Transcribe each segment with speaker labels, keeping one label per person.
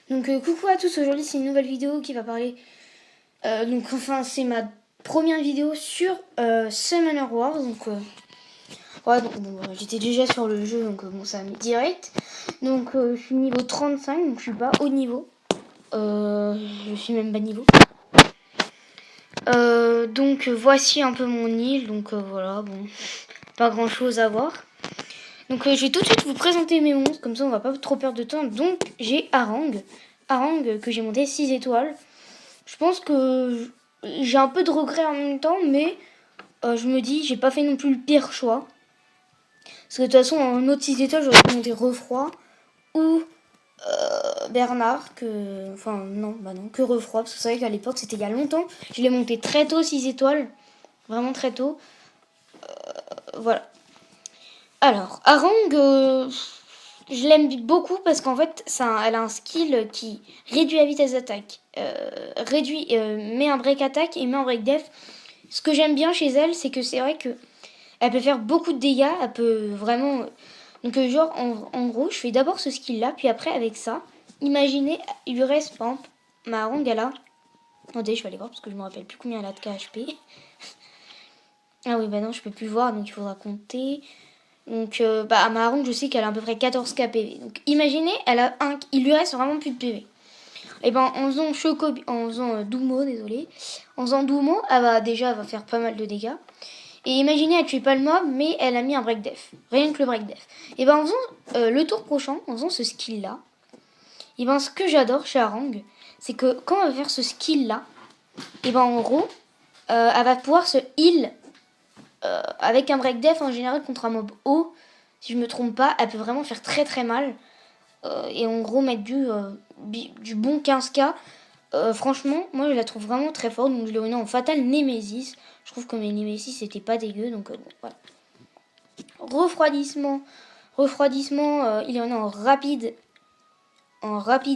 Speaker 1: Donc coucou à tous, aujourd'hui c'est une nouvelle vidéo qui va parler, c'est ma première vidéo sur Summoner Wars, j'étais déjà sur le jeu, ça a mis direct, je suis niveau 35, donc je suis pas haut niveau, je suis même bas niveau. Voici un peu mon île, pas grand chose à voir. Je vais tout de suite vous présenter mes monstres, comme ça on va pas trop perdre de temps. Donc j'ai Harang que j'ai monté 6 étoiles. Je pense que j'ai un peu de regret en même temps, mais je me dis, j'ai pas fait non plus le pire choix. Parce que de toute façon, en autre 6 étoiles, j'aurais pu monter Refroid ou Bernard, que Refroid. Parce que c'est vrai qu'à l'époque, c'était il y a longtemps. Je l'ai monté très tôt, 6 étoiles. Vraiment très tôt. Voilà. Alors, Harang, je l'aime beaucoup parce qu'en fait, elle a un skill qui réduit la vitesse d'attaque, met un break attaque et met un break def. Ce que j'aime bien chez elle, c'est que c'est vrai que elle peut faire beaucoup de dégâts, elle peut vraiment... en gros, je fais d'abord ce skill-là, puis après, avec ça, imaginez, il lui reste, par exemple, ma Harang, elle a... Attendez, je vais aller voir parce que je me rappelle plus combien elle a de KHP. Ah oui, bah non, je peux plus voir, donc il faudra compter... à ma Harang, je sais qu'elle a à peu près 14 KPV. Donc, imaginez, il lui reste vraiment plus de PV. Et ben, en faisant Doumo, en faisant Doumo, elle va faire pas mal de dégâts. Et imaginez, elle tue pas le mob, mais elle a mis un break def. Rien que le break def. Et ben, en faisant le tour prochain, en faisant ce skill-là, et ben, ce que j'adore chez Harang, c'est que quand elle va faire ce skill-là, et ben, en gros, elle va pouvoir se heal avec un break def en général contre un mob haut. Si je me trompe pas, elle peut vraiment faire très très mal. Et en gros, mettre du bon 15k. Franchement, moi je la trouve vraiment très forte. Donc je l'ai remis en Fatal Nemesis. Je trouve que mes Nemesis c'était pas dégueu. Voilà. Refroidissement. Il en est en rapide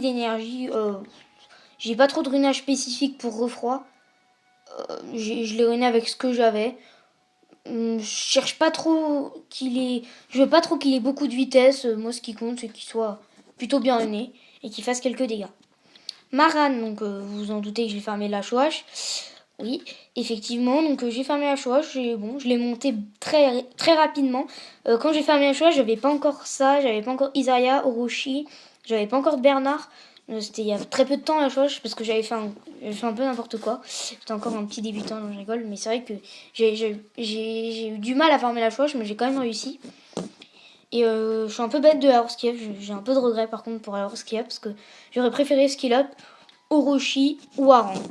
Speaker 1: énergie. J'ai pas trop de runage spécifique pour refroid. Je l'ai ruiné avec ce que j'avais. Je cherche pas trop je veux pas trop qu'il ait beaucoup de vitesse. Moi, ce qui compte, c'est qu'il soit plutôt bien ruiné et qu'il fasse quelques dégâts. Maran, vous vous en doutez que j'ai fermé la chouache. Oui, effectivement, j'ai fermé la chouache et bon, je l'ai monté très, très rapidement. Quand j'ai fermé la chouache, j'avais pas encore ça, j'avais pas encore Isaiah, Orochi, j'avais pas encore Bernard. C'était il y a très peu de temps la chouache parce que j'avais fait un peu n'importe quoi. J'étais encore un petit débutant, donc je rigole, mais c'est vrai que j'ai eu du mal à fermer la chouache, mais j'ai quand même réussi. Et je suis un peu bête de Horskip, j'ai un peu de regret par contre pour Horskip parce que j'aurais préféré skill up Orochi ou Harang.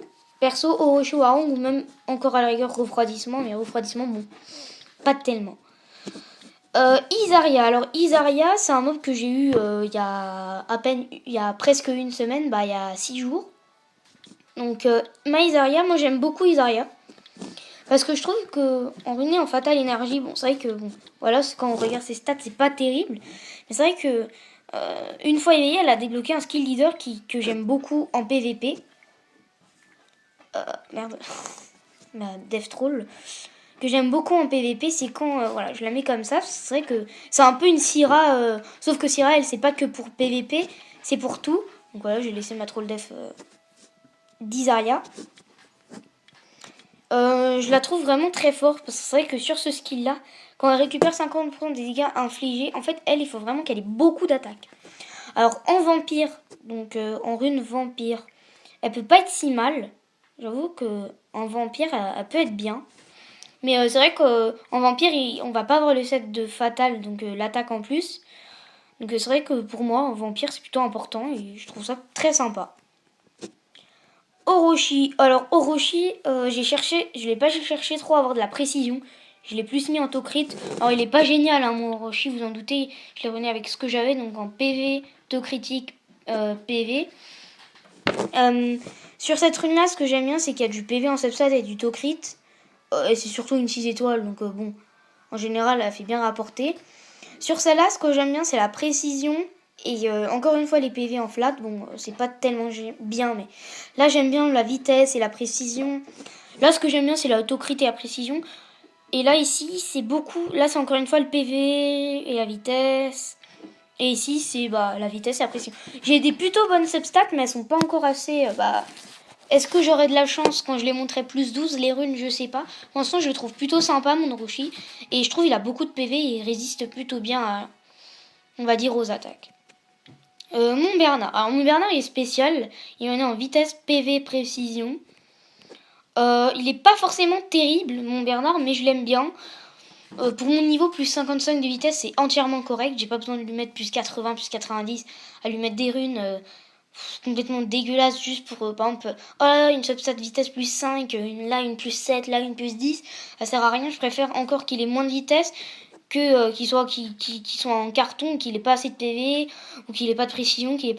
Speaker 1: Perso, Orochi ou Harang, ou même encore à la rigueur refroidissement, mais refroidissement, bon, pas tellement. Isaria. Alors, Isaria, c'est un mob que j'ai eu il y a presque une semaine, il y a 6 jours. Ma Isaria, moi j'aime beaucoup Isaria. Parce que je trouve que en ruiné en Fatal Énergie, bon, c'est vrai que, voilà, quand on regarde ses stats, c'est pas terrible. Mais c'est vrai que, une fois éveillée, elle a débloqué un skill leader que j'aime beaucoup en PVP. Merde. Ma Death Troll. Que j'aime beaucoup en PVP, c'est quand je la mets comme ça. C'est vrai que c'est un peu une Syra, sauf que Syra, elle, c'est pas que pour PVP, c'est pour tout. Donc voilà, j'ai laissé ma Troll Def d'Isaria. Je la trouve vraiment très forte parce que c'est vrai que sur ce skill là, quand elle récupère 50% des dégâts infligés, en fait il faut vraiment qu'elle ait beaucoup d'attaques. Alors en vampire, en rune vampire, elle peut pas être si mal. J'avoue que en vampire elle peut être bien. Mais c'est vrai qu'en vampire on va pas avoir le set de fatal, l'attaque en plus. Donc c'est vrai que pour moi en vampire c'est plutôt important et je trouve ça très sympa. Orochi. Alors Orochi, je l'ai pas cherché trop à avoir de la précision. Je l'ai plus mis en taux crit. Alors il est pas génial, hein, mon Orochi, vous en doutez. Je l'ai remis avec ce que j'avais, donc en PV, taux critique, PV. Sur cette rune là, ce que j'aime bien, c'est qu'il y a du PV en substat et du taux crit. Et c'est surtout une 6 étoiles, en général, elle fait bien rapporter. Sur celle-là, ce que j'aime bien, c'est la précision. Et encore une fois, les PV en flat, c'est pas tellement bien, mais là, j'aime bien la vitesse et la précision. Là, ce que j'aime bien, c'est la autocrit et la précision. Et là, ici, c'est beaucoup. Là, c'est encore une fois le PV et la vitesse. Et ici, c'est la vitesse et la précision. J'ai des plutôt bonnes substats, mais elles sont pas encore assez... Est-ce que j'aurai de la chance quand je les montrerai plus 12 les runes? Je sais pas. Pour l'instant, je le trouve plutôt sympa, mon Orochi. Et je trouve il a beaucoup de PV et il résiste plutôt bien à, on va dire, aux attaques. Mon Bernard. Alors, mon Bernard, il est spécial. Il en est en vitesse, PV, précision. Il est pas forcément terrible, mon Bernard, mais je l'aime bien. Pour mon niveau, plus 55 de vitesse, c'est entièrement correct. J'ai pas besoin de lui mettre plus 80, plus 90, à lui mettre des runes complètement dégueulasses juste pour, par exemple, oh là, une substat de vitesse plus 5, là une plus 7, là une plus 10. Ça sert à rien, je préfère encore qu'il ait moins de vitesse que qu'il soit en carton, qu'il ait pas assez de PV, ou qu'il ait pas de précision, qu'il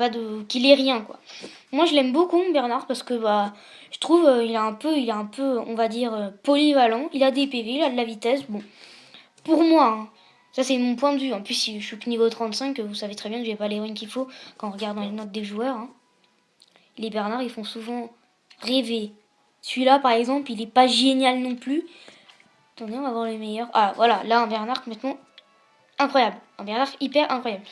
Speaker 1: ait rien, quoi. Moi, je l'aime beaucoup, Bernard, parce que je trouve il est un peu, on va dire, polyvalent. Il a des PV, il a de la vitesse. Bon, pour moi, hein, ça c'est mon point de vue. En plus, si je suis que niveau 35, vous savez très bien que j'ai pas les runes qu'il faut quand on regarde dans les notes des joueurs. Hein. Les Bernards, ils font souvent rêver. Celui-là, par exemple, il est pas génial non plus. Attendez, on va voir les meilleurs. Ah, voilà, là, un Bernard complètement incroyable. Un Bernard hyper incroyable.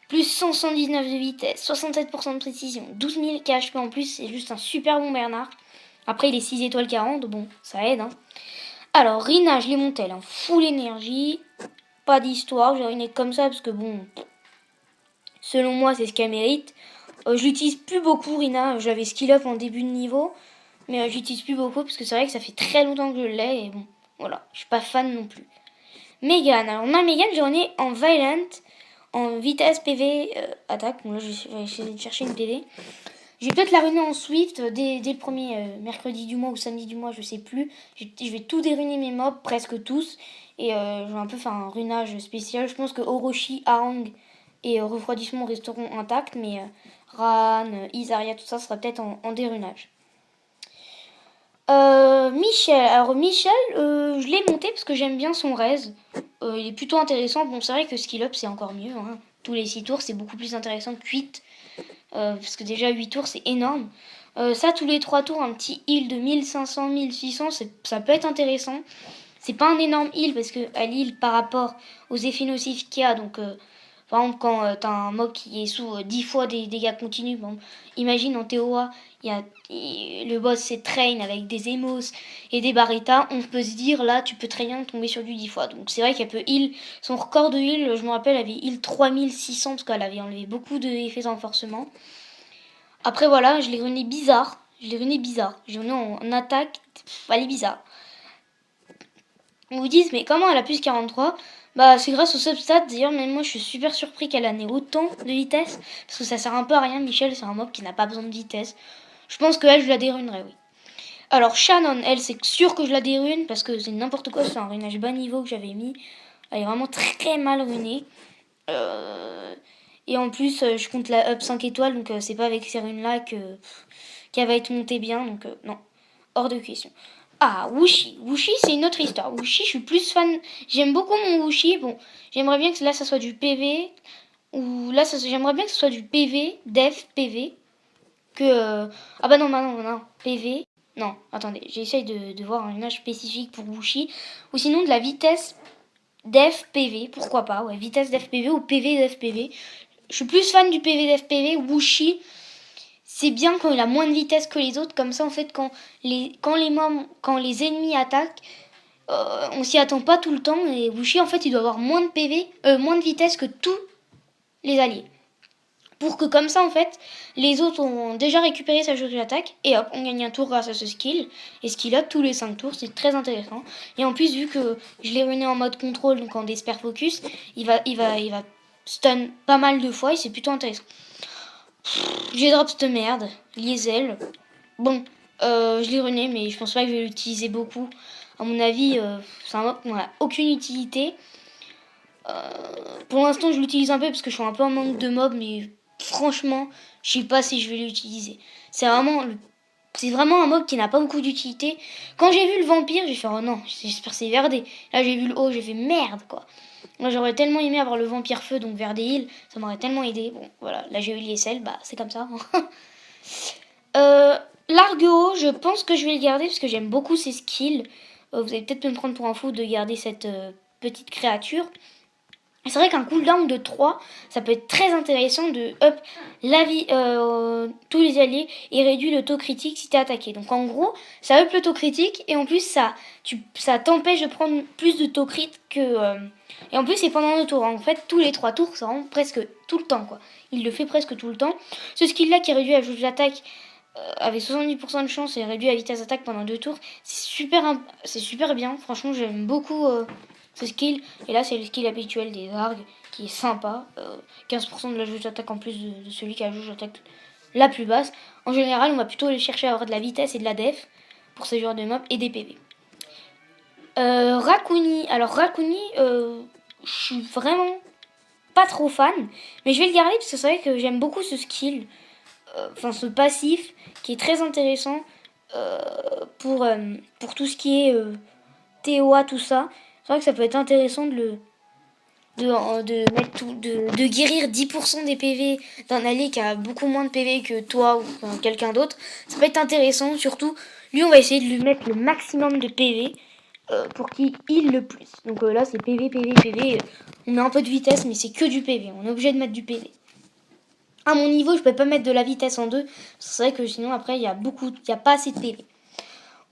Speaker 1: Plus 179 de vitesse, 67% de précision, 12 000 KHP en plus, c'est juste un super bon Bernard. Après, il est 6 étoiles 40, bon, ça aide. Hein. Alors, Rina, je l'ai monté, elle en full énergie. Pas d'histoire, j'ai ruiné comme ça parce que bon, selon moi, c'est ce qu'elle mérite. Je l'utilise plus beaucoup, Rina. Je l'avais skill up en début de niveau, mais je l'utilise plus beaucoup parce que c'est vrai que ça fait très longtemps que je l'ai et bon, voilà, je suis pas fan non plus. Megan, alors ma Megan, j'en ai en Violent, en vitesse PV attaque. Bon là, je vais essayer de chercher une PV. Je vais peut-être la ruiner en Swift dès le premier mercredi du mois ou samedi du mois, je sais plus. Je vais tout déruiner mes mobs, presque tous. Et je vais un peu faire un runage spécial. Je pense que Orochi, Harang et Refroidissement resteront intacts, mais Ran, Isaria, tout ça sera peut-être en dérunage. Michel, alors Michel, je l'ai monté parce que j'aime bien son raise. Il est plutôt intéressant. Bon, c'est vrai que skill up c'est encore mieux. Hein. Tous les 6 tours c'est beaucoup plus intéressant que 8. Parce que déjà 8 tours c'est énorme. Ça, tous les 3 tours, un petit heal de 1500, 1600, ça peut être intéressant. C'est pas un énorme heal parce que à l'heal par rapport aux effets nocifs qu'il y a, donc par exemple quand t'as un mob qui est sous 10 fois des dégâts continus, bon, imagine en TOA, le boss c'est Train avec des Emos et des Barretta, on peut se dire là tu peux très bien tomber sur du 10 fois. Donc c'est vrai qu'elle peut heal, son record de heal, je me rappelle, elle avait heal 3600 parce qu'elle avait enlevé beaucoup d'effets d'enforcement. Après voilà, je l'ai ruiné bizarre. Je l'ai ruiné en attaque. Elle est bizarre. On vous dit, mais comment elle a plus 43? Bah, c'est grâce au substat. D'ailleurs, même moi, je suis super surpris qu'elle en ait autant de vitesse. Parce que ça sert un peu à rien. Michel, c'est un mob qui n'a pas besoin de vitesse. Je pense que elle, je la dérunerai, oui. Alors, Shannon, elle, c'est sûr que je la dérune. Parce que c'est n'importe quoi. C'est un runage bas niveau que j'avais mis. Elle est vraiment très mal runée. Et en plus, je compte la up 5 étoiles. Donc, c'est pas avec ces runes-là qu'elle va être montée bien. Donc, non. Hors de question. Ah, Wushi. Wushi, c'est une autre histoire. Wushi, je suis plus fan. J'aime beaucoup mon Wushi. Bon, j'aimerais bien que là, ça soit du PV. Ou là, j'aimerais bien que ce soit du PV, def, PV. Ah bah non, non. PV. Non, attendez, j'essaye de voir un image spécifique pour Wushi. Ou sinon de la vitesse def, PV. Pourquoi pas, ouais. Vitesse def, PV ou PV, def, PV. Je suis plus fan du PV, def, PV. Wushi, c'est bien quand il a moins de vitesse que les autres. Comme ça, en fait, quand les ennemis attaquent, on s'y attend pas tout le temps. Et Wushi, en fait, il doit avoir moins de PV, moins de vitesse que tous les alliés. Pour que comme ça, en fait, les autres ont déjà récupéré sa jauge d'attaque. Et hop, on gagne un tour grâce à ce skill. Et skill up tous les 5 tours, c'est très intéressant. Et en plus, vu que je l'ai ruiné en mode contrôle, donc en Despair Focus, il va stun pas mal de fois et c'est plutôt intéressant. J'ai drop cette merde, Liesel. Bon, je l'ai ruiné, mais je pense pas que je vais l'utiliser beaucoup. À mon avis, c'est un mob qui n'a aucune utilité. Pour l'instant, je l'utilise un peu parce que je suis un peu en manque de mobs, mais franchement, je sais pas si je vais l'utiliser. C'est vraiment un mob qui n'a pas beaucoup d'utilité. Quand j'ai vu le vampire, j'ai fait oh non, j'espère que c'est Verdé. Là, j'ai vu le haut, j'ai fait merde quoi. Moi, j'aurais tellement aimé avoir le vampire feu, donc Verdé Hill, ça m'aurait tellement aidé. Bon, voilà, là j'ai eu l'ISL, bah c'est comme ça. Largo, je pense que je vais le garder parce que j'aime beaucoup ses skills. Vous allez peut-être me prendre pour un fou de garder cette petite créature. C'est vrai qu'un cooldown de 3, ça peut être très intéressant de up la vie, tous les alliés et réduit le taux critique si t'es attaqué. Donc en gros, ça up le taux critique et en plus ça t'empêche de prendre plus de taux crit que... et en plus c'est pendant le tour. En fait, tous les 3 tours, ça rend presque tout le temps, quoi. Il le fait presque tout le temps. Ce skill là qui réduit la jauge d'attaque avec 70% de chance et réduit la vitesse d'attaque pendant 2 tours, c'est super bien. Franchement, j'aime beaucoup ce skill. Et là, c'est le skill habituel des args qui est sympa. 15% de la jauge d'attaque en plus de celui qui a la jauge d'attaque la plus basse. En général, on va plutôt aller chercher à avoir de la vitesse et de la def pour ces genres de mobs et des PV. Raccouni. Alors, Raccouni, je suis vraiment pas trop fan, mais je vais le garder parce que c'est vrai que j'aime beaucoup ce skill. Enfin, ce passif qui est très intéressant pour tout ce qui est TOA, tout ça. C'est vrai que ça peut être intéressant de guérir 10% des PV d'un allié qui a beaucoup moins de PV que toi ou quelqu'un d'autre. Ça peut être intéressant, surtout lui on va essayer de lui mettre le maximum de PV pour qu'il heal le plus. Donc là c'est PV, PV, PV. On met un peu de vitesse mais c'est que du PV, on est obligé de mettre du PV. À mon niveau je peux pas mettre de la vitesse en 2, c'est vrai que sinon après il y a pas assez de PV.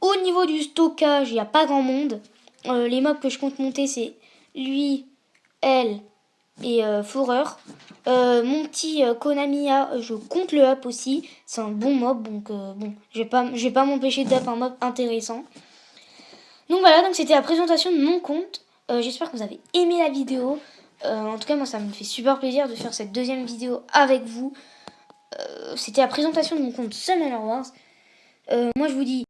Speaker 1: Au niveau du stockage il n'y a pas grand monde. Les mobs que je compte monter c'est lui, elle et Fourreur. Mon petit Konamiya, je compte le up aussi. C'est un bon mob, donc bon, je vais pas m'empêcher d'up un mob intéressant. Donc voilà, donc c'était la présentation de mon compte. J'espère que vous avez aimé la vidéo. En tout cas, moi, ça me fait super plaisir de faire cette deuxième vidéo avec vous. C'était la présentation de mon compte Summoner Wars. Moi, je vous dis